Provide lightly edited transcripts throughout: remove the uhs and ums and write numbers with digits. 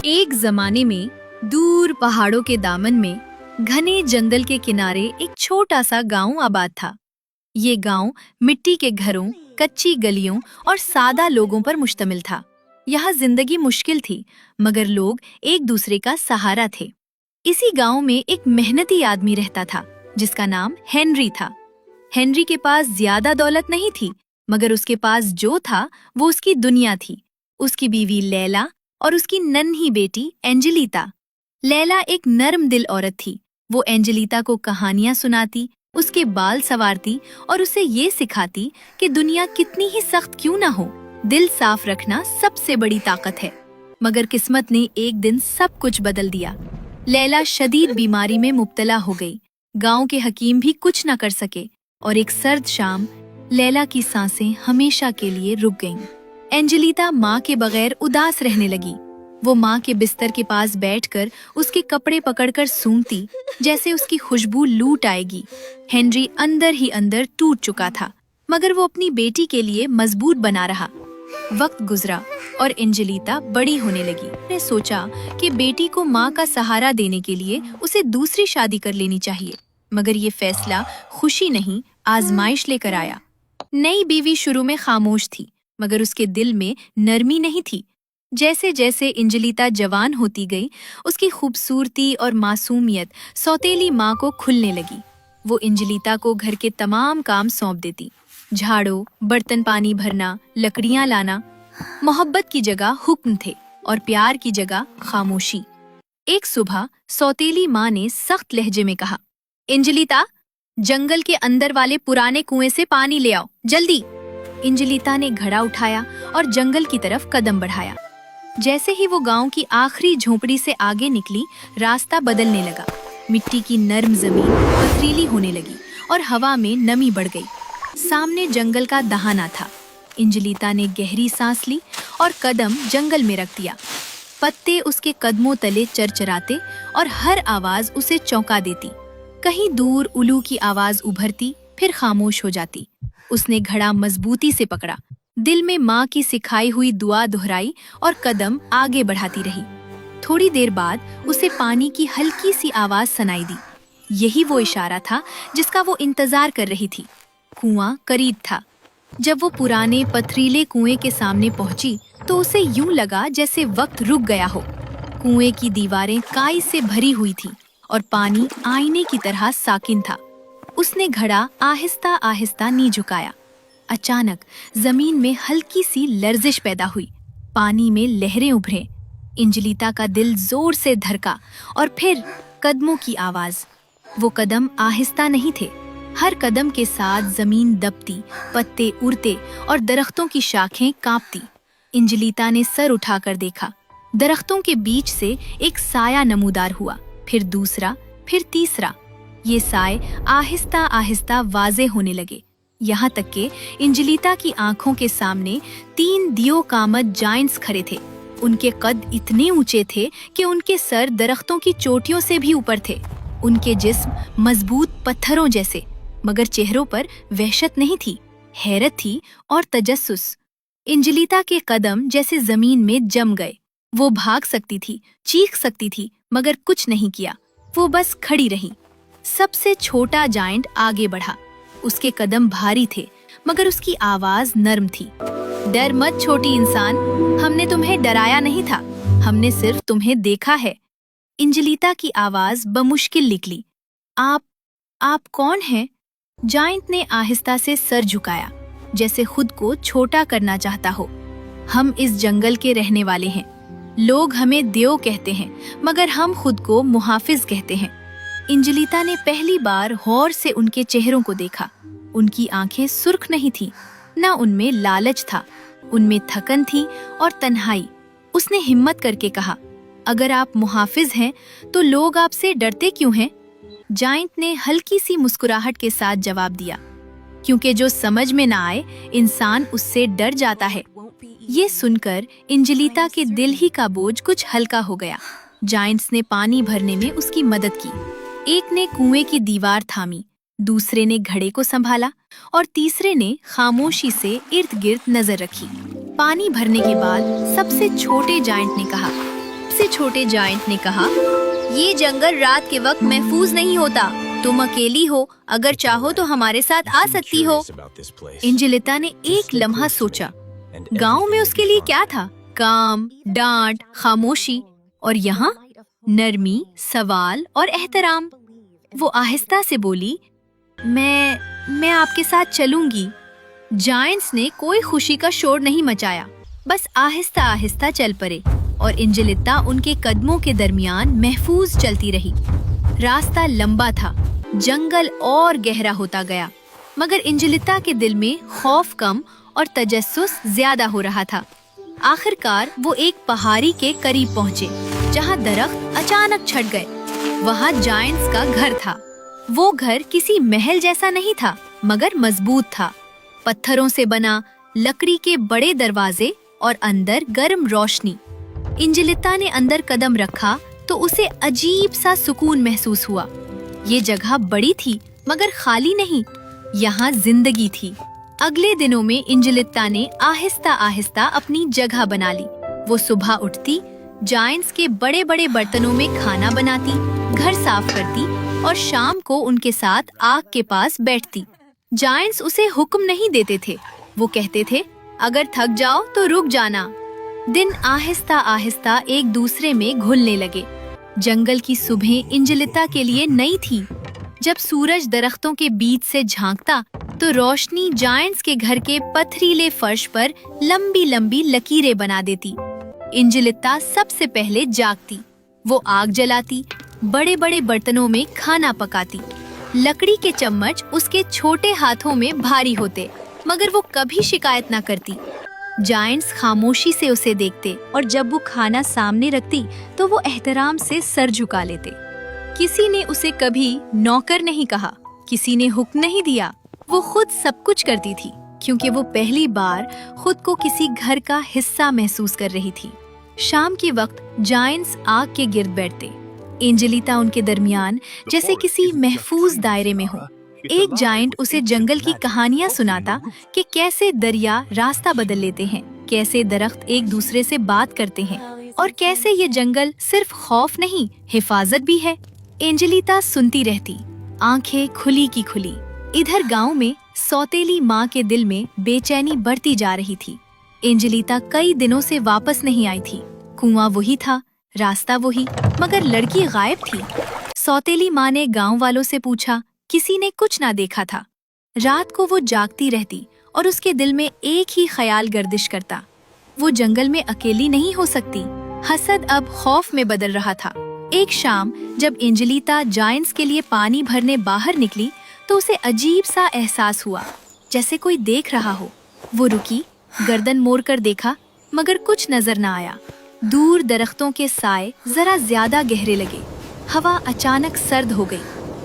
एक जमाने में दूर पहाड़ों के दामन में घने जंगल के किनारे एक छोटा सा गांव आबाद था। ये गांव मिट्टी के घरों, कच्ची गलियों और सादा लोगों पर मुश्तमिल था। यहाँ जिंदगी मुश्किल थी, मगर लोग एक दूसरे का सहारा थे। इसी गांव में एक मेहनती आदमी रहता था, जिसका नाम हेनरी था। हेनरी के पास ज्यादा दौलत नहीं थी, मगर उसके पास जो था वो उसकी दुनिया थी। उसकी बीवी लैला और उसकी नन्ही बेटी एंजेलिता। लैला एक नर्म दिल औरत थी। वो एंजेलिता को कहानियां सुनाती, उसके बाल संवारती और उसे ये सिखाती कि दुनिया कितनी ही सख्त क्यों ना हो, दिल साफ रखना सबसे बड़ी ताकत है। मगर किस्मत ने एक दिन सब कुछ बदल दिया। लैला शदीद बीमारी में मुब्तला हो गई। गांव के हकीम भी कुछ न कर सके और एक सर्द शाम लैला की सांसें हमेशा के लिए रुक गईं। एंजेलिता माँ के बगैर उदास रहने लगी। वो माँ के बिस्तर के पास बैठकर उसके कपड़े पकड़कर सूंघती, जैसे उसकी खुशबू लूट आएगी। हेनरी अंदर ही अंदर टूट चुका था, मगर वो अपनी बेटी के लिए मजबूत बना रहा। वक्त गुजरा और एंजेलिता बड़ी होने लगी। उसने सोचा कि बेटी को माँ का सहारा देने के लिए उसे दूसरी शादी कर लेनी चाहिए, मगर ये फैसला खुशी नहीं, आजमाइश लेकर आया। नई बीवी शुरू में खामोश थी, मगर उसके दिल में नरमी नहीं थी। जैसे जैसे एंजेलिता जवान होती गई, उसकी खूबसूरती और मासूमियत सौतेली माँ को खुलने लगी। वो एंजेलिता को घर के तमाम काम सौंप देती, झाड़ू, बर्तन पानी भरना, लकड़ियाँ लाना। मोहब्बत की जगह हुक्म थे और प्यार की जगह खामोशी। एक सुबह सौतेली माँ ने सख्त लहजे में कहा, एंजेलिता, जंगल के अंदर वाले पुराने कुएं से पानी ले आओ, जल्दी। एंजेलिता ने घड़ा उठाया और जंगल की तरफ कदम बढ़ाया। जैसे ही वो गांव की आखिरी झोपड़ी से आगे निकली, रास्ता बदलने लगा। मिट्टी की नर्म जमीन पथरीली होने लगी और हवा में नमी बढ़ गई। सामने जंगल का दहाना था। एंजेलिता ने गहरी सांस ली और कदम जंगल में रख दिया। पत्ते उसके कदमों तले चरचराते और हर आवाज उसे चौंका देती। कहीं दूर उल्लू की आवाज उभरती, फिर खामोश हो जाती। उसने घड़ा मजबूती से पकड़ा, दिल में माँ की सिखाई हुई दुआ दोहराई और कदम आगे बढ़ाती रही। थोड़ी देर बाद उसे पानी की हल्की सी आवाज सुनाई दी। यही वो इशारा था जिसका वो इंतजार कर रही थी। कुआं करीब था। जब वो पुराने पथरीले कुएं के सामने पहुंची, तो उसे यूं लगा जैसे वक्त रुक गया हो। कुएं की दीवारें काई से भरी हुई थी और पानी आईने की तरह साकिन था। उसने घड़ा आहिस्ता आहिस्ता नी झुकाया। अचानक जमीन में हल्की सी लर्जिश पैदा हुई, पानी में लहरें उभरे। एंजेलिता का दिल जोर से धड़का और फिर कदमों की आवाज। वो कदम आहिस्ता नहीं थे, हर कदम के साथ जमीन दबती, पत्ते उड़ते और दरख्तों की शाखें कांपती। एंजेलिता ने सर उठाकर देखा। दरख्तों के बीच से एक साया नमूदार हुआ, फिर दूसरा, फिर तीसरा। ये साए आहिस्ता आहिस्ता वाज़े होने लगे, यहाँ तक कि एंजेलिता की आंखों के सामने 3 दियो कामत जायंट्स खड़े थे। उनके कद इतने ऊंचे थे कि उनके सर दरख्तों की चोटियों से भी ऊपर थे। उनके जिस्म मजबूत पत्थरों जैसे, मगर चेहरों पर वहशत नहीं थी, हैरत थी और तजस्सुस। एंजेलिता के कदम जैसे जमीन में जम गए। वो भाग सकती थी, चीख सकती थी, मगर कुछ नहीं किया। वो बस खड़ी रही। सबसे छोटा जायंट आगे बढ़ा। उसके कदम भारी थे, मगर उसकी आवाज नर्म थी। डर मत छोटी इंसान, हमने तुम्हें डराया नहीं था, हमने सिर्फ तुम्हें देखा है। एंजेलिता की आवाज बमुश्किल निकली, आप कौन हैं? जायंट ने आहिस्ता से सर झुकाया, जैसे खुद को छोटा करना चाहता हो। हम इस जंगल के रहने वाले हैं। लोग हमें देव कहते हैं, मगर हम खुद को मुहाफिज कहते हैं। एंजेलिता ने पहली बार गौर से उनके चेहरों को देखा। उनकी आंखें सुर्ख नहीं थीं, न उनमें लालच था, उनमें थकन थी और तन्हाई। उसने हिम्मत करके कहा, अगर आप मुहाफिज हैं, तो लोग आपसे डरते क्यों हैं? जायंट ने हल्की सी मुस्कुराहट के साथ जवाब दिया, क्योंकि जो समझ में ना आए, इंसान उससे डर जाता है। ये सुनकर एंजेलिता के दिल ही का बोझ कुछ हल्का हो गया। जायंट्स ने पानी भरने में उसकी मदद की। एक ने कुएं की दीवार थामी, दूसरे ने घड़े को संभाला और तीसरे ने खामोशी से इर्द गिर्द नजर रखी। पानी भरने के बाद सबसे छोटे जायंट ने कहा, सबसे छोटे जायंट ने कहा, ये जंगल रात के वक्त महफूज नहीं होता, तुम अकेली हो, अगर चाहो तो हमारे साथ आ सकती हो। एंजेलिटा ने एक लम्हा सोचा, गांव में उसके लिए क्या था? काम, डांट, खामोशी, और यहाँ नरमी, सवाल और एहतराम। वो आहिस्ता से बोली, मैं आपके साथ चलूंगी। जायंट्स ने कोई खुशी का शोर नहीं मचाया, बस आहिस्ता आहिस्ता चल पड़े और एंजेलिटा उनके कदमों के दरमियान महफूज चलती रही। रास्ता लंबा था, जंगल और गहरा होता गया, मगर एंजेलिटा के दिल में खौफ कम और तजस्सुस ज्यादा हो रहा था। आखिरकार वो एक पहाड़ी के करीब पहुँचे, जहाँ दरख्त अचानक छट गए। वहाँ जायंट्स का घर था। वो घर किसी महल जैसा नहीं था, मगर मजबूत था। पत्थरों से बना, लकड़ी के बड़े दरवाजे और अंदर गर्म रोशनी। एंजेलिटा ने अंदर कदम रखा तो उसे अजीब सा सुकून महसूस हुआ। ये जगह बड़ी थी मगर खाली नहीं, यहाँ जिंदगी थी। अगले दिनों में एंजेलिटा ने आहिस्ता आहिस्ता अपनी जगह बना ली। वो सुबह उठती, जायंट्स के बड़े बड़े बर्तनों में खाना बनाती, घर साफ करती और शाम को उनके साथ आग के पास बैठती। जायंट्स उसे हुक्म नहीं देते थे, वो कहते थे, अगर थक जाओ तो रुक जाना। दिन आहिस्ता आहिस्ता एक दूसरे में घुलने लगे। जंगल की सुबह एंजेलिटा के लिए नई थी। जब सूरज दरख्तों के बीच से झांकता तो रोशनी जायंट्स के घर के पथरीले फर्श पर लंबी लंबी लकीरें बना देती। एंजेलिटा सबसे पहले जागती। वो आग जलाती, बड़े बड़े बर्तनों में खाना पकाती। लकड़ी के चम्मच उसके छोटे हाथों में भारी होते, मगर वो कभी शिकायत ना करती। जायंट्स खामोशी से उसे देखते और जब वो खाना सामने रखती तो वो एहतराम से सर झुका लेते। किसी ने उसे कभी नौकर नहीं कहा, किसी ने हुक्म नहीं दिया। वो खुद सब कुछ करती थी, क्योंकि वो पहली बार खुद को किसी घर का हिस्सा महसूस कर रही थी। शाम के वक्त जायंट्स आग के गिर्द बैठते। एंजेलिटा उनके दरमियान जैसे किसी महफूज दायरे में हो। एक जायंट उसे जंगल की कहानियां सुनाता कि कैसे दरिया रास्ता बदल लेते हैं, कैसे दरख्त एक दूसरे से बात करते हैं और कैसे ये जंगल सिर्फ खौफ नहीं, हिफाजत भी है। एंजेलिटा सुनती रहती, आंखें खुली की खुली। इधर गांव में सौतेली माँ के दिल में बेचैनी बढ़ती जा रही थी। एंजेलिटा कई दिनों से वापस नहीं आई थी। कुआं वही था, रास्ता वही, मगर लड़की गायब थी। सौतेली माँ ने गांव वालों से पूछा, किसी ने कुछ ना देखा था। रात को वो जागती रहती और उसके दिल में एक ही ख्याल गर्दिश करता, वो जंगल में अकेली नहीं हो सकती। हसद अब खौफ में बदल रहा था। एक शाम जब एंजेलिटा जायंट्स के लिए पानी भरने बाहर निकली तो उसे अजीब सा एहसास हुआ, जैसे कोई देख रहा हो। वो रुकी, गर्दन मोड़ कर देखा, मगर कुछ नजर न आया। दूर दरख्तों के साए जरा ज्यादा गहरे लगे। हवा अचानक सर्द हो गई।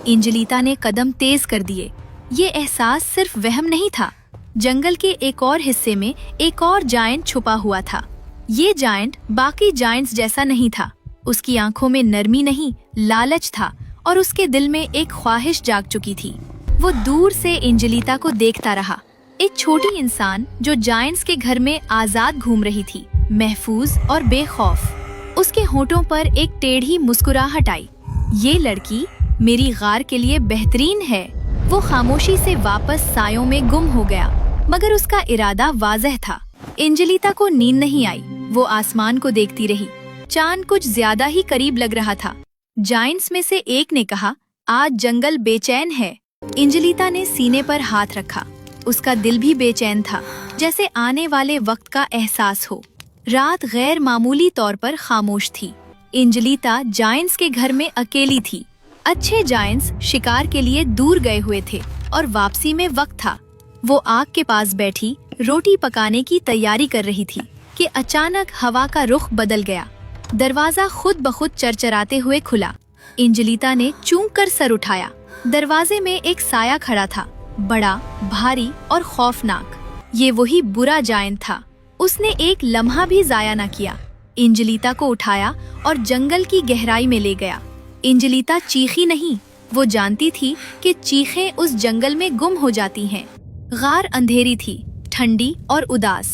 एंजेलिटा ने कदम तेज कर दिए। ये एहसास सिर्फ वहम नहीं था। जंगल के एक और हिस्से में एक और जायंट छुपा हुआ था। ये जायंट बाकी जायंट्स जैसा नहीं था। उसकी आंखों में नरमी नहीं, लालच था और उसके दिल में एक ख्वाहिश जाग चुकी थी। वो दूर से एंजेलिटा को देखता रहा, एक छोटी इंसान जो जायंट्स के घर में आजाद घूम रही थी, महफूज और बेखौफ। उसके होठों पर एक टेढ़ी मुस्कुराहट आई। ये लड़की मेरी गार के लिए बेहतरीन है। वो खामोशी से वापस सायों में गुम हो गया, मगर उसका इरादा वाज़ह था। एंजेलिटा को नींद नहीं आई। वो आसमान को देखती रही। चांद कुछ ज्यादा ही करीब लग रहा था। जायंट्स में से एक ने कहा, आज जंगल बेचैन है। एंजेलिटा ने सीने पर हाथ रखा। उसका दिल भी बेचैन था, जैसे आने वाले वक्त का एहसास हो। रात गैर मामूली तौर पर खामोश थी। एंजेलिटा जायंट्स के घर में अकेली थी। अच्छे जायंट्स शिकार के लिए दूर गए हुए थे और वापसी में वक्त था। वो आग के पास बैठी रोटी पकाने की तैयारी कर रही थी कि अचानक हवा का रुख बदल गया। दरवाजा खुद ब खुद चरचराते हुए खुला। एंजेलिटा ने चूक कर सर उठाया। दरवाजे में एक साया खड़ा था, बड़ा, भारी और खौफनाक। ये वही बुरा जायंट था। उसने एक लम्हा भी जाया न किया। एंजेलिटा को उठाया और जंगल की गहराई में ले गया। एंजेलिटा चीखी नहीं, वो जानती थी कि चीखें उस जंगल में गुम हो जाती हैं। गार अंधेरी थी, ठंडी और उदास।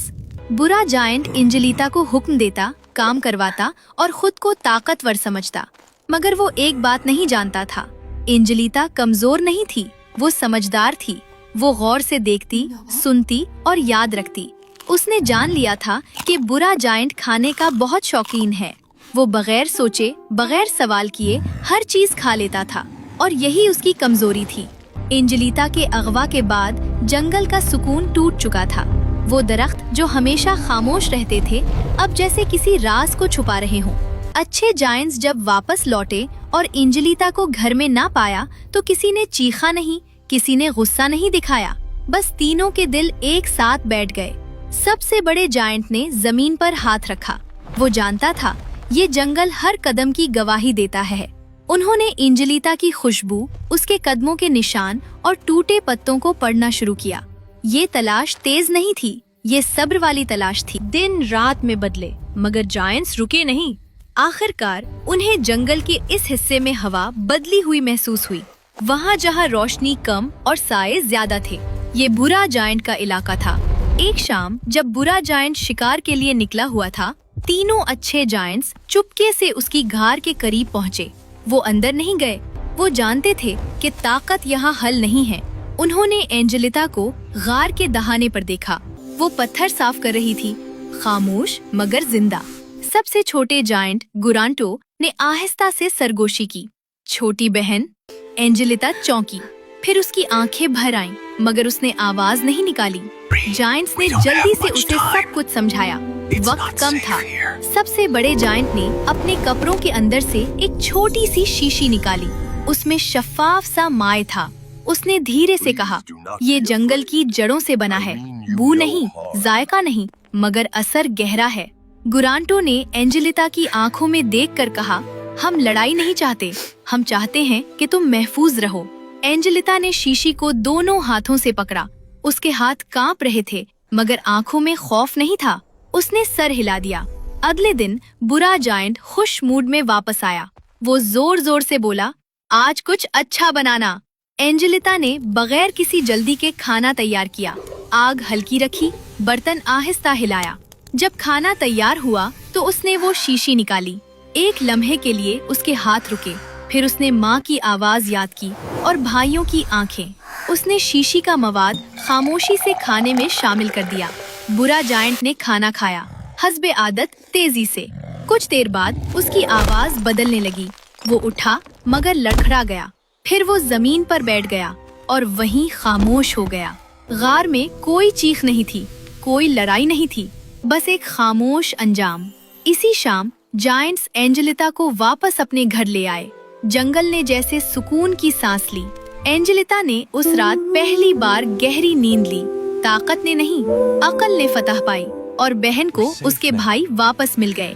बुरा जायंट एंजेलिटा को हुक्म देता, काम करवाता और खुद को ताकतवर समझता। मगर वो एक बात नहीं जानता था, एंजेलिटा कमजोर नहीं थी, वो समझदार थी। वो गौर से देखती, सुनती और याद रखती। उसने जान लिया था कि बुरा जायंट खाने का बहुत शौकीन है। वो बगैर सोचे, बगैर सवाल किए हर चीज खा लेता था और यही उसकी कमजोरी थी। एंजेलिटा के अगवा के बाद जंगल का सुकून टूट चुका था। वो दरख्त जो हमेशा खामोश रहते थे अब जैसे किसी राज को छुपा रहे हों। अच्छे जायंट्स जब वापस लौटे और एंजेलिटा को घर में ना पाया तो किसी ने चीखा नहीं, किसी ने गुस्सा नहीं दिखाया। बस तीनों के दिल एक साथ बैठ गए। सबसे बड़े जायंट ने जमीन पर हाथ रखा। वो जानता था ये जंगल हर कदम की गवाही देता है। उन्होंने एंजेलिटा की खुशबू, उसके कदमों के निशान और टूटे पत्तों को पढ़ना शुरू किया। ये तलाश तेज नहीं थी, ये सब्र वाली तलाश थी। दिन रात में बदले मगर जायंट्स रुके नहीं। आखिरकार उन्हें जंगल के इस हिस्से में हवा बदली हुई महसूस हुई। वहाँ जहाँ रोशनी कम और साए ज्यादा थे, ये बुरा जायंट का इलाका था। एक शाम जब बुरा जायंट शिकार के लिए निकला हुआ था, तीनों अच्छे जायंट्स चुपके से उसकी घार के करीब पहुँचे। वो अंदर नहीं गए, वो जानते थे कि ताकत यहाँ हल नहीं है। उन्होंने एंजेलिटा को गार के दहाने पर देखा। वो पत्थर साफ कर रही थी, खामोश मगर जिंदा। सबसे छोटे जायंट गुरांटो ने आहिस्ता से सरगोशी की। छोटी बहन एंजेलिटा चौंकी, फिर उसकी आंखें भर आईं, मगर उसने आवाज नहीं निकाली। जायंट्स ने जल्दी से उसे सब कुछ समझाया। वक्त कम था। सबसे बड़े जायंट ने अपने कपड़ों के अंदर से एक छोटी सी शीशी निकाली। उसमें शफाफ सा माय था। उसने धीरे से कहा, ये जंगल की जड़ों से बना है। बू नहीं, जायका नहीं, मगर असर गहरा है। गुरांटो ने एंजेलिटा की आंखों में देखकर कहा, हम लड़ाई नहीं चाहते, हम चाहते हैं कि तुम महफूज रहो। एंजेलिटा ने शीशी को दोनों हाथों से पकड़ा। उसके हाथ कांप रहे थे, मगर आंखों में खौफ नहीं था। उसने सर हिला दिया। अगले दिन बुरा जायंट खुश मूड में वापस आया। वो जोर जोर से बोला, आज कुछ अच्छा बनाना। एंजेलिटा ने बगैर किसी जल्दी के खाना तैयार किया। आग हल्की रखी, बर्तन आहिस्ता हिलाया। जब खाना तैयार हुआ तो उसने वो शीशी निकाली। एक लम्हे के लिए उसके हाथ रुके, फिर उसने माँ की आवाज याद की और भाइयों की आंखें। उसने शीशी का मवाद खामोशी से खाने में शामिल कर दिया। बुरा जायंट ने खाना खाया, हस्बे आदत तेजी से। कुछ देर बाद उसकी आवाज बदलने लगी। वो उठा मगर लड़खड़ा गया। फिर वो जमीन पर बैठ गया और वहीं खामोश हो गया। गार में कोई चीख नहीं थी, कोई लड़ाई नहीं थी, बस एक खामोश अंजाम। इसी शाम जायंट्स एंजेलिटा को वापस अपने घर ले आए। जंगल ने जैसे सुकून की सांस ली। एंजेलिटा ने उस रात पहली बार गहरी नींद ली। ताकत ने नहीं, अकल ने फतह पाई और बहन को उसके भाई वापस मिल गए।